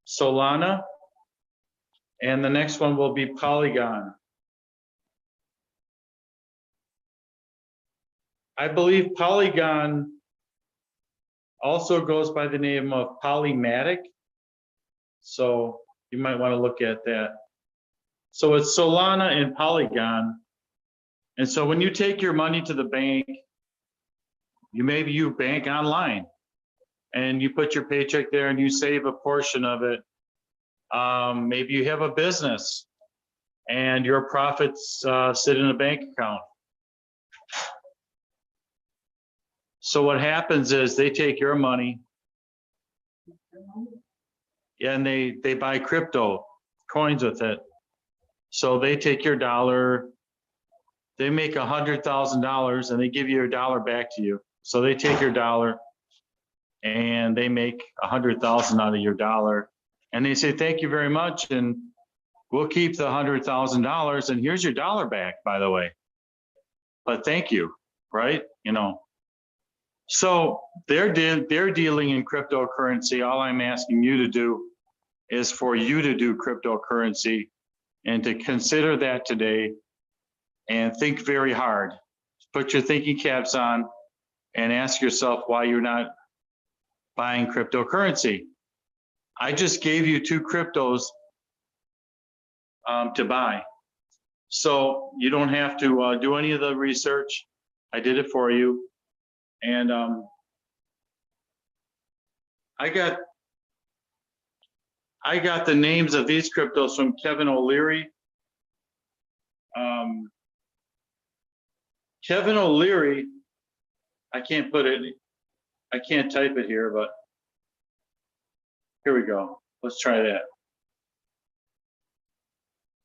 Solana, and the next one will be Polygon. I believe Polygon also goes by the name of Polymatic, so you might want to look at that. So it's Solana and Polygon. And so when you take your money to the bank, you bank online and you put your paycheck there and you save a portion of it. Maybe you have a business and your profits sit in a bank account. So what happens is they take your money and they buy crypto coins with it. So they take your dollar, they make $100,000 and they give you $1 back to you. So they take your dollar and they make 100,000 out of your dollar. And they say, thank you very much. And we'll keep the $100,000 and here's your dollar back, by the way. But thank you, right? You know, so they're dealing in cryptocurrency. All I'm asking you to do is for you to do cryptocurrency and to consider that today and think very hard. Put your thinking caps on and ask yourself why you're not buying cryptocurrency. I just gave you 2 cryptos to buy. So you don't have to do any of the research. I did it for you. And I got the names of these cryptos from Kevin O'Leary. Kevin O'Leary, I can't type it here, but here we go. Let's try that.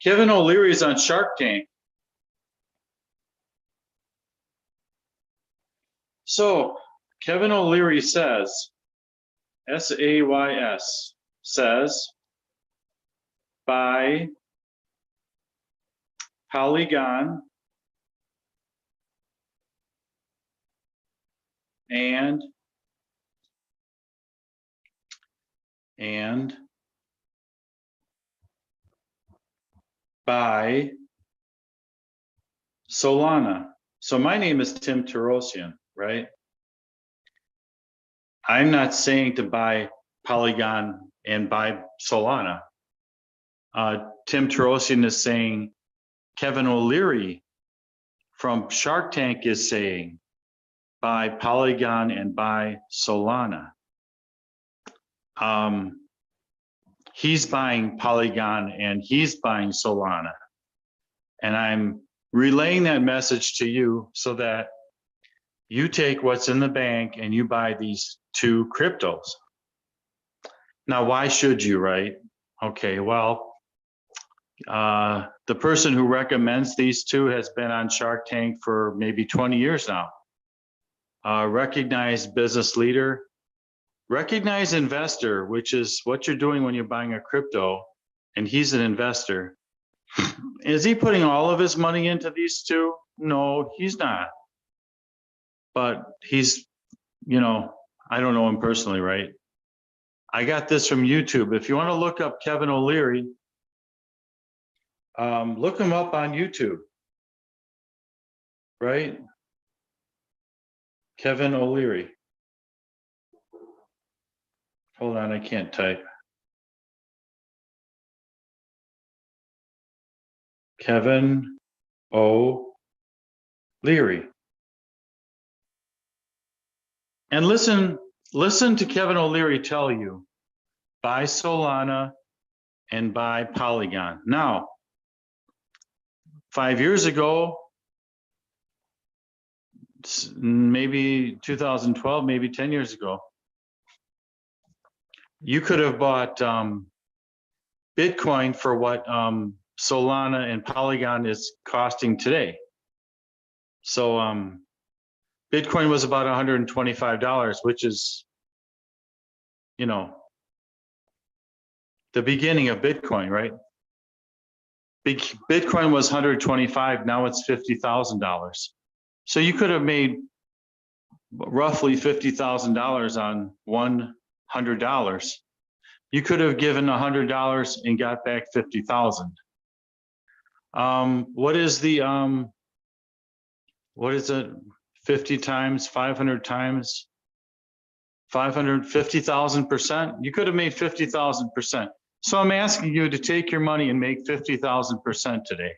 Kevin O'Leary is on Shark Tank. So Kevin O'Leary says, S-A-Y-S, says, buy Polygon and buy Solana. So my name is Tim Terosian, right? I'm not saying to buy Polygon and buy Solana. Tim Terosian is saying, Kevin O'Leary from Shark Tank is saying, buy Polygon and buy Solana. He's buying Polygon and he's buying Solana. And I'm relaying that message to you so that you take what's in the bank and you buy these 2 cryptos. Now, why should you, right? Okay, well, the person who recommends these 2 has been on Shark Tank for maybe 20 years now. Recognized business leader, recognized investor, which is what you're doing when you're buying a crypto, and he's an investor. Is he putting all of his money into these 2? No, he's not. But he's, you know, I don't know him personally, right? I got this from YouTube. If you want to look up Kevin O'Leary, look him up on YouTube, right? Kevin O'Leary. Hold on, I can't type. Kevin O'Leary. And listen to Kevin O'Leary tell you, buy Solana and buy Polygon. Now, 5 years ago, maybe 2012, maybe 10 years ago, you could have bought Bitcoin for what Solana and Polygon is costing today. So Bitcoin was about $125, which is, you know, the beginning of Bitcoin, right? Bitcoin was 125, now it's $50,000. So you could have made roughly $50,000 on $100. You could have given $100 and got back 50,000. What is the what is it? 50 times, 500 times, 550,000%. You could have made 50,000%. So I'm asking you to take your money and make 50,000% today.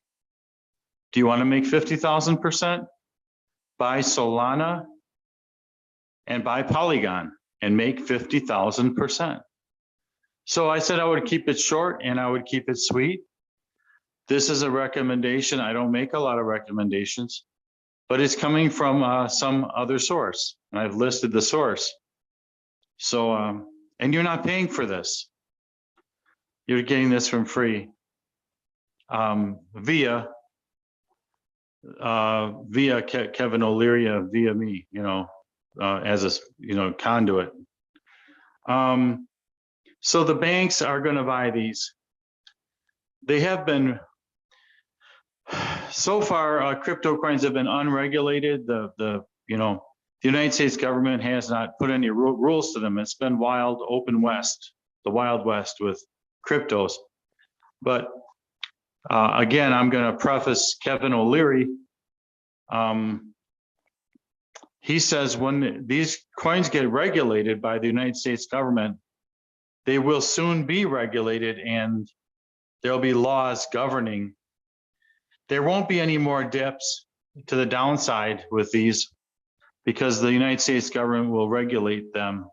Do you want to make 50,000%? Buy Solana and buy Polygon and make 50,000%. So I said I would keep it short and I would keep it sweet. This is a recommendation. I don't make a lot of recommendations, but it's coming from some other source. And I've listed the source. So, and you're not paying for this. You're getting this from free via Kevin O'Leary, via me, as a, conduit. So the banks are going to buy these. They have been, so far, crypto coins have been unregulated. The United States government has not put any rules to them. It's been wild, open west, the Wild West with cryptos. But again, I'm going to preface Kevin O'Leary. He says when these coins get regulated by the United States government, they will soon be regulated and there'll be laws governing. There won't be any more dips to the downside with these because the United States government will regulate them,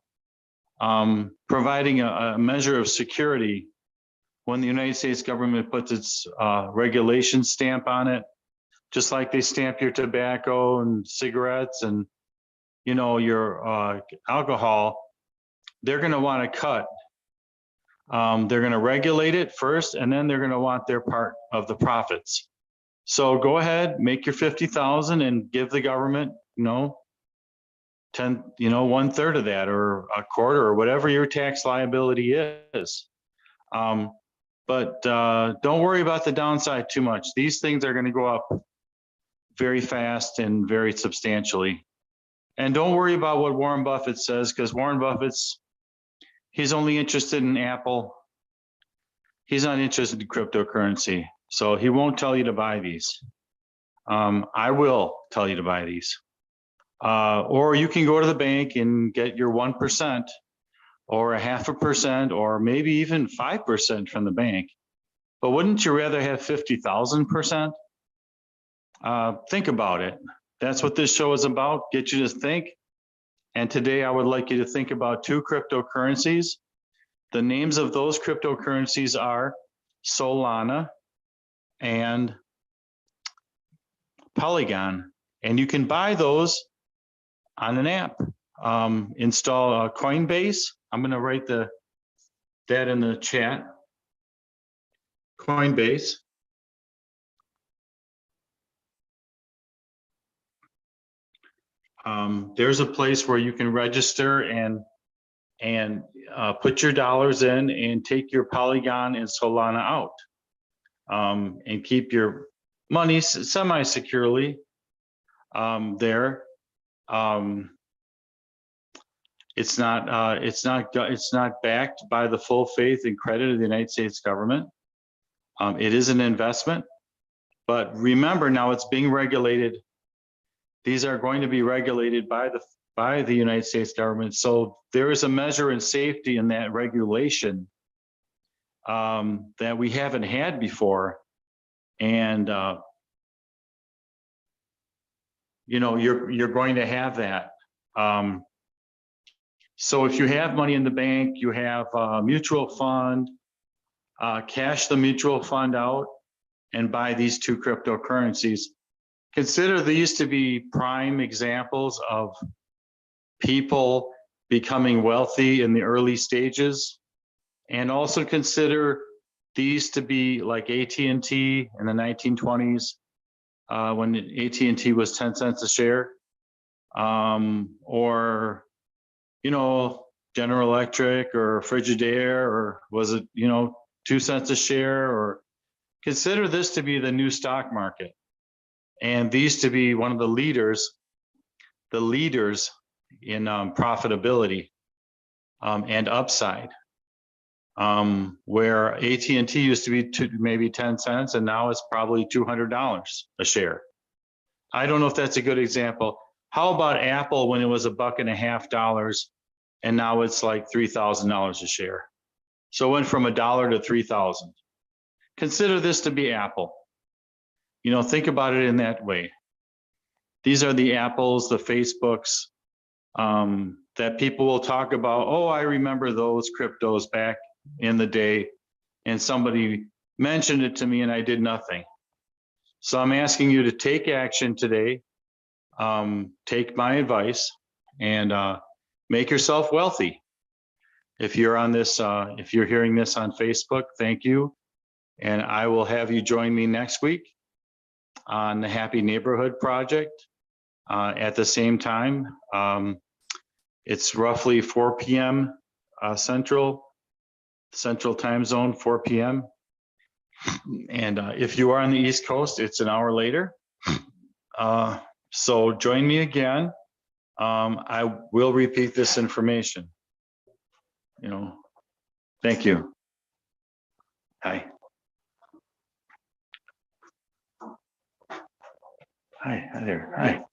providing a measure of security. When the United States government puts its regulation stamp on it, just like they stamp your tobacco and cigarettes and your alcohol, they're going to want to cut. They're going to regulate it first, and then they're going to want their part of the profits. So go ahead, make your 50,000 and give the government, 10, 1/3 of that or a quarter or whatever your tax liability is. But don't worry about the downside too much. These things are going to go up very fast and very substantially. And don't worry about what Warren Buffett says, because Warren he's only interested in Apple. He's not interested in cryptocurrency. So he won't tell you to buy these. I will tell you to buy these. Or you can go to the bank and get your 1% or 0.5% or maybe even 5% from the bank. But wouldn't you rather have 50,000%? Think about it. That's what this show is about, get you to think. And today I would like you to think about 2 cryptocurrencies. The names of those cryptocurrencies are Solana and Polygon. And you can buy those on an app. Install Coinbase. I'm going to write that in the chat. Coinbase. There's a place where you can register and put your dollars in and take your Polygon and Solana out, and keep your money semi-securely there. It's not backed by the full faith and credit of the United States government. It is an investment, but remember now it's being regulated. These are going to be regulated by the United States government. So there is a measure in safety in that regulation that we haven't had before. And you're going to have that. So if you have money in the bank, you have a mutual fund, cash the mutual fund out and buy these 2 cryptocurrencies. Consider these to be prime examples of people becoming wealthy in the early stages. And also consider these to be like AT&T in the 1920s, when AT&T was 10 cents a share, or, General Electric or Frigidaire, or was it, 2 cents a share? Or consider this to be the new stock market. And these to be one of the leaders profitability and upside. Where AT&T used to be maybe 10 cents and now it's probably $200 a share. I don't know if that's a good example. How about Apple when it was $1.50 and now it's like $3,000 a share? So it went from $1 to 3,000. Consider this to be Apple. You know, think about it in that way. These are the Apples, the Facebooks, that people will talk about. Oh, I remember those cryptos back in the day, and somebody mentioned it to me and I did nothing. So I'm asking you to take action today, take my advice, and make yourself wealthy. If you're on this, if you're hearing this on Facebook, thank you. And I will have you join me next week on the Happy Neighborhood Project at the same time. It's roughly 4 p.m. Central Time Zone, 4 p.m. And if you are on the East Coast, it's an hour later. So join me again. I will repeat this information. You know, thank you. Hi. Hi there. Hi.